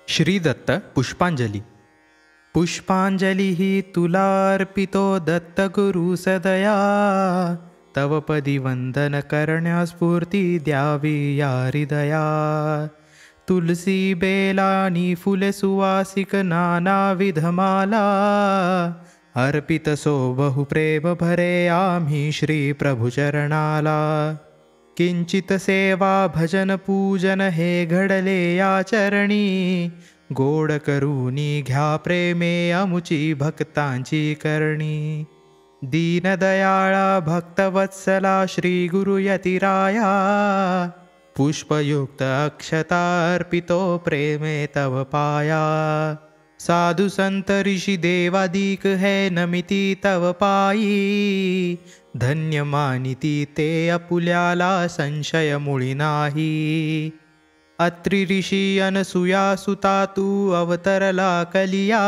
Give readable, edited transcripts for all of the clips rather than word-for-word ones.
श्री दत्त पुष्पांजली. पुष्पांजलिः तुलार्पितो दत्तगुरु सदया. तव पदी वंदन करण्या स्फूर्ती द्यावी या हृदया. तुलसी बेलानी फुले सुवासिक नाना विधमाला. अर्पित सो बहु प्रेम भरे आम्ही श्री प्रभु चरणाला. किंचित सेवा भजन पूजन हे घडले या चरणी. गोड करूनी घ्या प्रेमे अमुची भक्तांची करणी. दीनदयाळा भक्तवत्सला श्री गुरु यतिराया. पुष्पयुक्त अक्षता अर्पितो प्रेमे तव पाया. साधु संत ऋषि देवादिक है नमिती तव पायी. धन्य मानिती ते अपुल्याला संशय मुळी नाही. अत्रि ऋषी अनसुया सुता तू अवतरला कलिया.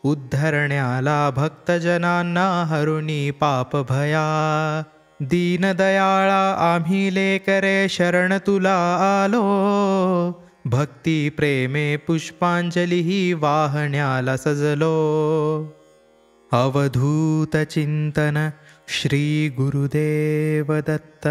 उद्धरण्याला भक्तजनांना हरुणी पाप भया. दीनदयाळा आम्ही लेकरे शरण तुला आलो. भक्ती प्रेमे पुष्पांजली वाहण्याला सजलो. अवधूत चिंतन श्री गुरुदेव दत्त.